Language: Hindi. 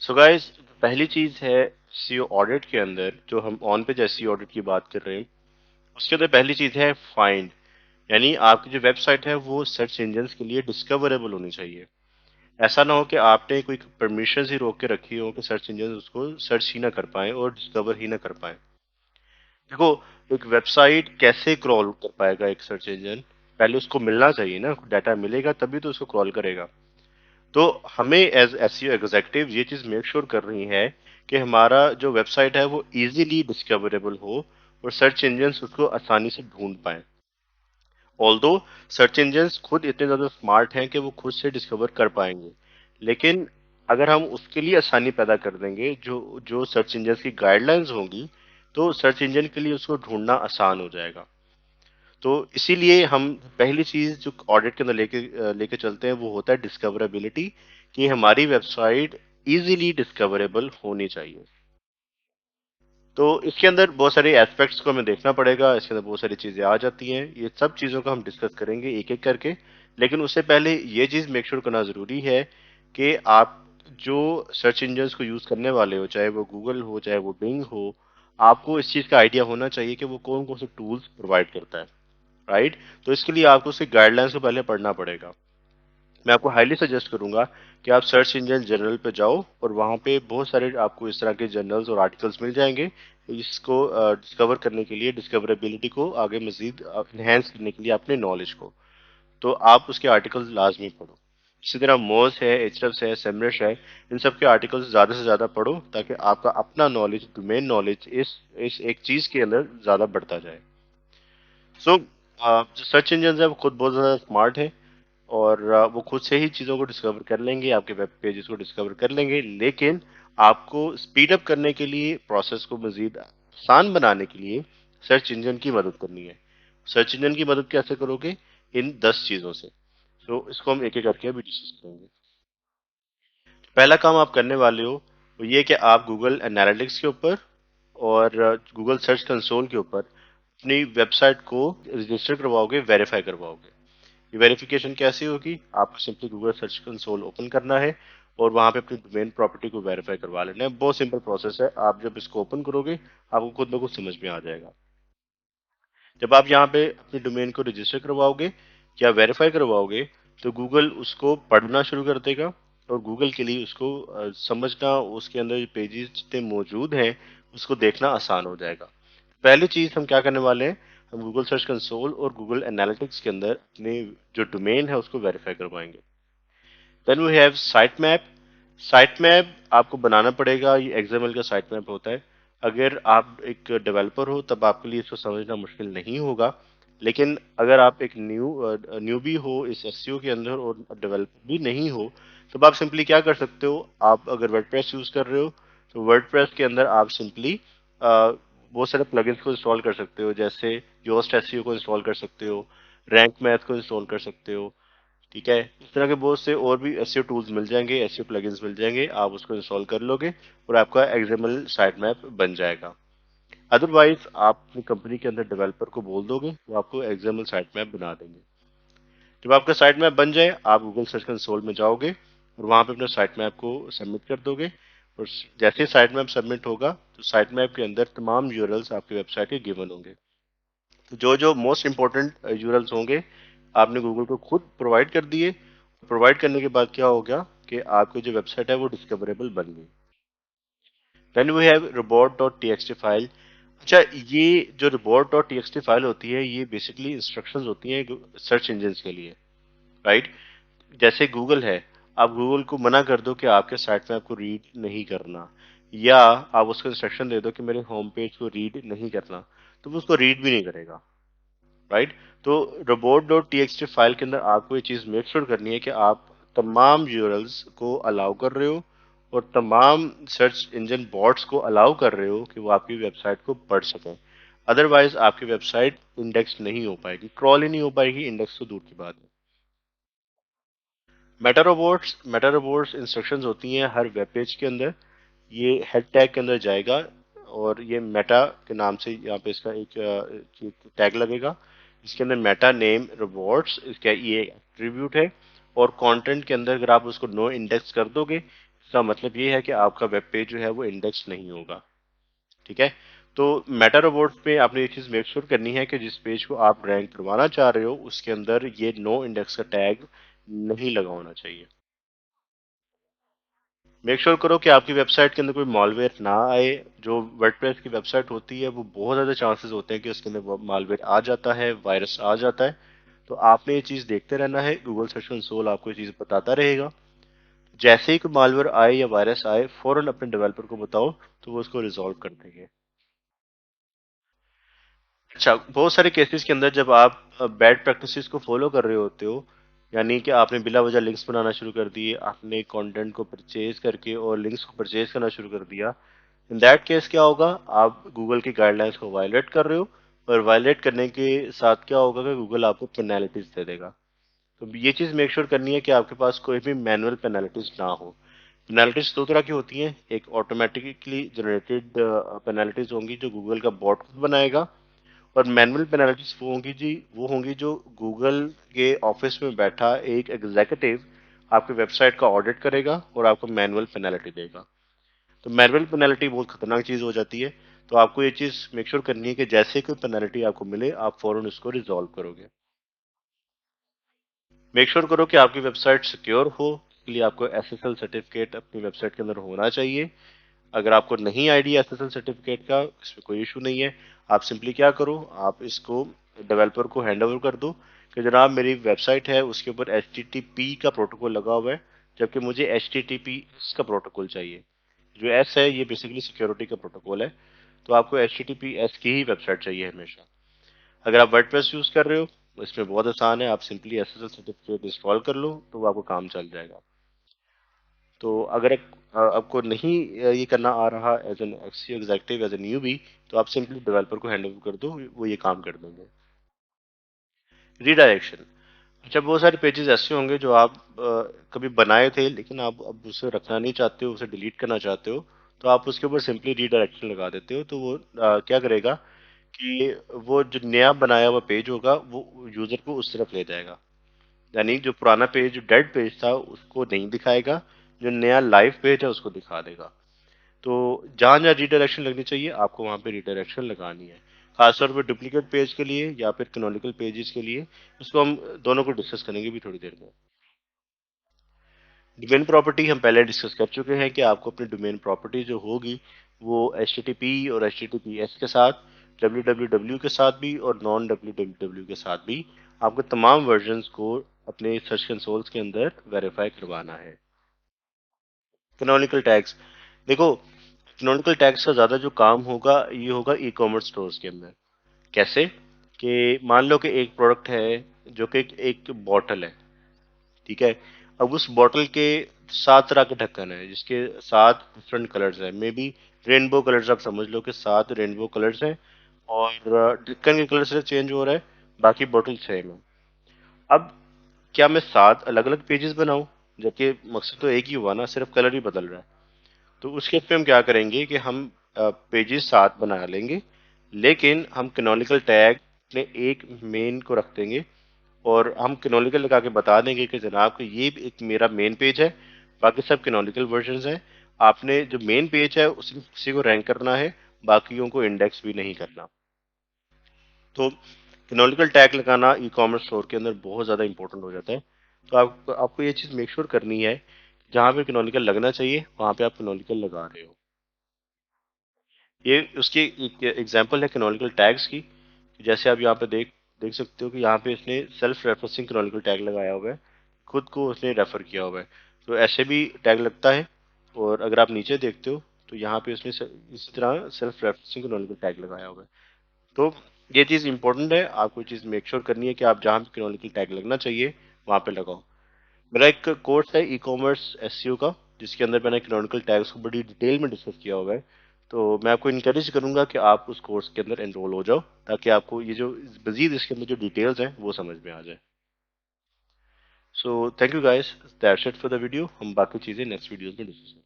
सो गाइस, पहली चीज है एसईओ ऑडिट के अंदर, जो हम ऑन पेज एसईओ ऑडिट की बात कर रहे हैं, उसके अंदर पहली चीज है फाइंड। यानी आपकी जो वेबसाइट है वो सर्च इंजन्स के लिए डिस्कवरेबल होनी चाहिए। ऐसा ना हो कि आपने कोई परमिशन ही रोक के रखी हो कि सर्च इंजन उसको सर्च ही ना कर पाए और डिस्कवर ही ना कर पाए। देखो, एक वेबसाइट कैसे क्रॉल कर पाएगा एक सर्च इंजन? पहले उसको मिलना चाहिए ना, डाटा मिलेगा तभी तो उसको क्रॉल करेगा। तो हमें एज एसईओ एग्जीक्यूटिव ये चीज मेक श्योर कर रही है कि हमारा जो वेबसाइट है वो इजीली डिस्कवरेबल हो और सर्च इंजन उसको आसानी से ढूंढ पाए। ऑल्दो सर्च इंजन्स खुद इतने ज्यादा स्मार्ट हैं कि वो खुद से डिस्कवर कर पाएंगे, लेकिन अगर हम उसके लिए आसानी पैदा कर देंगे, जो जो सर्च इंजन्स की गाइडलाइंस होंगी, तो सर्च इंजन के लिए उसको ढूंढना आसान हो जाएगा। तो इसीलिए हम पहली चीज जो ऑडिट के अंदर लेके चलते हैं वो होता है डिस्कवरेबिलिटी, कि हमारी वेबसाइट इजीली डिस्कवरेबल होनी चाहिए। तो इसके अंदर बहुत सारे एस्पेक्ट्स को हमें देखना पड़ेगा, इसके अंदर बहुत सारी चीजें आ जाती हैं, ये सब चीजों को हम डिस्कस करेंगे एक एक करके। लेकिन उससे पहले ये चीज मेक श्योर करना जरूरी है कि आप जो सर्च इंजन्स को यूज करने वाले हो, चाहे वो गूगल हो चाहे वो बिंग हो, आपको इस चीज का आइडिया होना चाहिए कि वो कौन कौन से टूल्स प्रोवाइड करता है। राइट? तो इसके लिए आपको उसके गाइडलाइंस को पहले पढ़ना पड़ेगा। मैं आपको हाईली सजेस्ट करूंगा कि आप सर्च इंजन जनरल पे जाओ और वहां पे बहुत सारे आपको इस तरह के जर्नल्स और आर्टिकल्स मिल जाएंगे, इसको डिस्कवर करने के लिए, डिस्कवरेबिलिटी को आगे मजीद इनहेंस करने के लिए अपने नॉलेज को। तो आप उसके आर्टिकल्स लाजमी पढ़ो। इसी तरह मोज है, एचरफ्स है, सेमरश है, इन सब के आर्टिकल्स ज्यादा से ज्यादा पढ़ो ताकि आपका अपना नॉलेज, डोमेन नॉलेज इस एक चीज के अंदर ज्यादा बढ़ता जाए। सो जो सर्च इंजन है वो खुद बहुत ज्यादा स्मार्ट है और वो खुद से ही चीजों को डिस्कवर कर लेंगे, आपके वेब पेजेस को डिस्कवर कर लेंगे, लेकिन आपको स्पीड अप करने के लिए, प्रोसेस को मजीद आसान बनाने के लिए सर्च इंजन की मदद करनी है। सर्च इंजन की मदद कैसे करोगे? इन 10 चीजों से। तो इसको हम एक एक करके अभी डिस्कस करेंगे। पहला काम आप करने वाले हो वो ये कि आप गूगल एनालिटिक्स के ऊपर और गूगल सर्च कंसोल के ऊपर अपनी वेबसाइट को रजिस्टर करवाओगे, वेरीफाई करवाओगे। ये वेरिफिकेशन कैसी होगी? आपको simply Google search console open करना है और वहां पे अपनी डोमेन प्रॉपर्टी को वेरीफाई करवा लेना है। बहुत सिंपल प्रोसेस है, आप जब इसको ओपन करोगे आपको खुद ब खुद समझ में आ जाएगा। जब आप यहाँ पे अपनी डोमेन को रजिस्टर करवाओगे या वेरीफाई करवाओगे, तो गूगल उसको पढ़ना शुरू कर देगा और गूगल के लिए उसको समझना, उसके अंदर पेजेस जितने मौजूद हैं उसको देखना आसान हो जाएगा। पहली चीज हम क्या करने वाले हैं, हम गूगल सर्च कंसोल और गूगल एनालिटिक्स के अंदर अपने जो डोमेन है उसको वेरीफाई करवाएंगे। Then we have site map. Site map आपको बनाना पड़ेगा, ये एक्सएमएल का साइट मैप होता है। अगर आप एक डेवलपर हो तब आपके लिए इसको समझना मुश्किल नहीं होगा, लेकिन अगर आप एक न्यूबी हो इस एसईओ के अंदर और डेवलपर भी नहीं हो, तब आप सिंपली क्या कर सकते हो, आप अगर वर्डप्रेस यूज कर रहे हो तो वर्डप्रेस के अंदर आप सिंपली बहुत सारे प्लगइन्स को इंस्टॉल कर सकते हो, जैसे योस्ट एसईओ को इंस्टॉल कर सकते हो, रैंक मैथ को इंस्टॉल कर सकते हो। ठीक है, इस तरह के बहुत से और भी एसईओ टूल्स मिल जाएंगे, एसईओ प्लगइन्स मिल जाएंगे, आप उसको इंस्टॉल कर लोगे और आपका एक्सएमएल साइट मैप बन जाएगा। अदरवाइज आप अपनी कंपनी के अंदर डेवलपर को बोल दोगे, वो आपको एक्सएमएल साइट मैप बना देंगे। जब आपका साइट मैप बन जाए, आप गूगल सर्च कंसोल में जाओगे और वहां पे अपने साइट मैप को सबमिट कर दोगे। और जैसे ही साइट मैप सबमिट होगा तो साइट मैप के अंदर तमाम यूआरएल्स आपकी वेबसाइट के गिवन होंगे। तो जो जो मोस्ट इंपॉर्टेंट यूआरएल्स होंगे आपने गूगल को खुद प्रोवाइड कर दिए। प्रोवाइड करने के बाद क्या हो गया कि आपकी जो वेबसाइट है वो डिस्कवरेबल बन गई। Then we have report.txt file. अच्छा, ये जो report.txt फाइल होती है ये बेसिकली इंस्ट्रक्शंस होती हैं सर्च इंजन्स के लिए। राइट? जैसे गूगल है, आप गूगल को मना कर दो कि आपके साइट में आपको रीड नहीं करना, या आप उसको इंस्ट्रक्शन दे दो कि मेरे होम पेज को रीड नहीं करना, तो वो उसको रीड भी नहीं करेगा। राइट? तो robot.txt फाइल के अंदर आपको ये चीज मेक श्योर करनी है कि आप तमाम यूआरएल्स को अलाउ कर रहे हो और तमाम सर्च इंजन बॉट्स को अलाउ कर रहे हो कि वो आपकी वेबसाइट को पढ़ सकें। अदरवाइज आपकी वेबसाइट इंडेक्स नहीं हो पाएगी, क्रॉल ही नहीं हो पाएगी, इंडेक्स तो दूर की बात है। मेटा रोबोट्स इंस्ट्रक्शंस होती हैं हर वेब पेज के अंदर। ये हेड टैग के अंदर जाएगा और ये मेटा के नाम से यहाँ पे इसका एक टैग लगेगा। इसके अंदर मेटा नेम रोबोट्स, इसका ये एट्रीब्यूट है। और कंटेंट के अंदर अगर आप उसको नो इंडेक्स कर दोगे, इसका मतलब ये है कि आपका वेब पेज जो है वो इंडेक्स नहीं होगा। ठीक है, तो मेटा रोबोट में आपने ये चीज मेक श्योर करनी है कि जिस पेज को आप रैंक करवाना चाह रहे हो उसके अंदर ये नो इंडेक्स का टैग नहीं लगा होना चाहिए। मेक श्योर करो कि आपकी वेबसाइट के अंदर कोई मॉलवेयर ना आए। जो वर्डप्रेस की वेबसाइट होती है वो बहुत ज्यादा चांसेस होते हैं कि उसके अंदर मॉलवेयर आ जाता है, वायरस आ जाता है। तो आपने ये चीज देखते रहना है, गूगल सर्च कंसोल आपको ये चीज बताता रहेगा। जैसे ही कोई मालवेयर आए या वायरस आए फौरन अपने डेवलपर को बताओ, तो वो उसको रिजॉल्व कर देंगे। अच्छा, बहुत सारे केसेस के अंदर जब आप बैड प्रैक्टिसेस को फॉलो कर रहे होते हो, यानी कि आपने बिला वजह लिंक्स बनाना शुरू कर दिए, आपने कंटेंट को परचेज करके और लिंक्स को परचेज करना शुरू कर दिया, इन दैट केस क्या होगा, आप गूगल की गाइडलाइंस को वायलेट कर रहे हो। और वायलेट करने के साथ क्या होगा कि गूगल आपको पेनल्टीज दे देगा। तो ये चीज मेक श्योर करनी है कि आपके पास कोई भी मैनुअल पेनल्टीज ना हो। पेनल्टीज दो तरह की होती हैं, एक ऑटोमेटिकली जनरेटेड पेनल्टीज होंगी जो गूगल का बॉट खुद बनाएगा, और मैनुअल पेनल्टीज वो होंगी जी, वो होंगी जो गूगल के ऑफिस में बैठा एक एग्जीक्यूटिव आपकी वेबसाइट का ऑडिट करेगा और आपको मैनुअल पेनल्टी देगा। तो मैनुअल पेनल्टी बहुत खतरनाक चीज हो जाती है। तो आपको ये चीज मेक श्योर करनी है कि जैसे कोई पेनल्टी आपको मिले आप फौरन उसको रिजॉल्व करोगे। मेक श्योर करो कि आपकी वेबसाइट सिक्योर हो, इसके लिए आपको एसएसएल सर्टिफिकेट अपनी वेबसाइट के अंदर होना चाहिए। अगर आपको नहीं आईडी एसएसएल सर्टिफिकेट का, इसमें कोई इशू नहीं है। आप सिंपली क्या करो, आप इसको डेवलपर को हैंड ओवर कर दो कि जनाब मेरी वेबसाइट है उसके ऊपर एच का प्रोटोकॉल लगा हुआ है, जबकि मुझे HTTPS का प्रोटोकॉल चाहिए। जो एस है ये बेसिकली सिक्योरिटी का प्रोटोकॉल है। तो आपको HTTPS की ही वेबसाइट चाहिए हमेशा। अगर आप वर्डप्रेस यूज कर रहे हो तो इसमें बहुत आसान है, आप सिंपली एसएसएल सर्टिफिकेट इंस्टॉल कर लो तो वो आपको काम चल जाएगा। तो अगर आपको नहीं ये करना आ रहा as an exe executive as a newbie, तो आप सिंपली डेवलपर को हैंड ओवर कर दो, वो ये काम कर देंगे। रीडायरेक्शन। अच्छा, बहुत सारे पेजेस ऐसे होंगे जो आप कभी बनाए थे लेकिन आप अब उसे रखना नहीं चाहते हो, उसे डिलीट करना चाहते हो, तो आप उसके ऊपर सिंपली रीडायरेक्शन लगा देते हो। तो वो क्या करेगा कि वो जो नया बनाया हुआ पेज होगा वो यूजर को उस तरफ ले जाएगा। यानी जो पुराना पेज, जो डेड पेज था उसको नहीं दिखाएगा, जो नया लाइव पेज है उसको दिखा देगा। तो जहां जहां रीडायरेक्शन लगनी चाहिए आपको वहां पे रीडायरेक्शन लगानी है, खासतौर पर डुप्लीकेट पेज के लिए या फिर कैनोनिकल पेजेस के लिए। उसको हम दोनों को डिस्कस करेंगे भी थोड़ी देर में। डोमेन प्रॉपर्टी हम पहले डिस्कस कर चुके हैं कि आपको अपनी डोमेन प्रॉपर्टी जो होगी वो HTTP और HTTPS के साथ, www के साथ भी और नॉन www के साथ भी, आपको तमाम वर्जन्स को अपने सर्च कंसोल्स के अंदर वेरीफाई करवाना है। कैनोनिकल टैग्स, देखो कैनोनिकल टैग्स का ज्यादा जो काम होगा ये होगा ई कॉमर्स स्टोर्स के अंदर। कैसे कि मान लो कि एक प्रोडक्ट है जो कि एक बॉटल है, ठीक है। अब उस बॉटल के 7 तरह के ढक्कन है जिसके 7 डिफरेंट कलर्स है, मे बी रेनबो कलर्स, आप समझ लो कि 7 रेनबो कलर्स हैं। और ढक्कन के कलर से चेंज हो रहा है, बाकी बॉटल सेम है। अब क्या मैं 7 अलग अलग पेजेस बनाऊं, जबकि मकसद तो एक ही हुआ ना, सिर्फ कलर ही बदल रहा है। तो उस केस पे हम क्या करेंगे कि हम पेजेस 7 बना लेंगे, लेकिन हम कैनोनिकल टैग ने एक मेन को रख देंगे और हम कैनोनिकल लगा के बता देंगे कि जनाब कि ये एक मेरा मेन पेज है, बाकी सब कैनोनिकल वर्जन हैं। आपने जो मेन पेज है उसी को रैंक करना है, बाकियों को इंडेक्स भी नहीं करना। तो कैनोनिकल टैग लगाना ई कॉमर्स स्टोर के अंदर बहुत ज़्यादा इंपॉर्टेंट हो जाता है। तो आपको ये चीज़ मेक श्योर करनी है, जहाँ पे कैनोनिकल लगना चाहिए वहाँ पे आप कैनोनिकल लगा रहे हो। ये उसकी एक एग्जांपल है कैनोनिकल टैग्स की। जैसे आप यहाँ पे देख सकते हो कि यहाँ पे इसने सेल्फ रेफरेंसिंग कैनोनिकल टैग लगाया हुआ है, खुद को उसने रेफर किया हुआ है। तो ऐसे भी टैग लगता है। और अगर आप नीचे देखते हो तो यहाँ पे उसने इसी तरह सेल्फ रेफरेंसिंग कैनोनिकल टैग लगाया हुआ है। तो ये चीज़ इंपॉर्टेंट है, आपको चीज़ मेक श्योर करनी है कि आप जहाँ भी कैनोनिकल टैग लगना चाहिए वहाँ पे लगाओ। मेरा एक कोर्स है ई कॉमर्स एसईओ का, जिसके अंदर मैंने कैनोनिकल टैग्स को बड़ी डिटेल में डिस्कस किया हुआ है। तो मैं आपको इनकरेज करूंगा कि आप उस कोर्स के अंदर एनरोल हो जाओ, ताकि आपको ये जो मजीद इसके अंदर जो डिटेल्स हैं वो समझ में आ जाए। So thank you guys, that's it for the video. हम बाकी चीज़ें नेक्स्ट वीडियोस में डिस्कस करेंगे।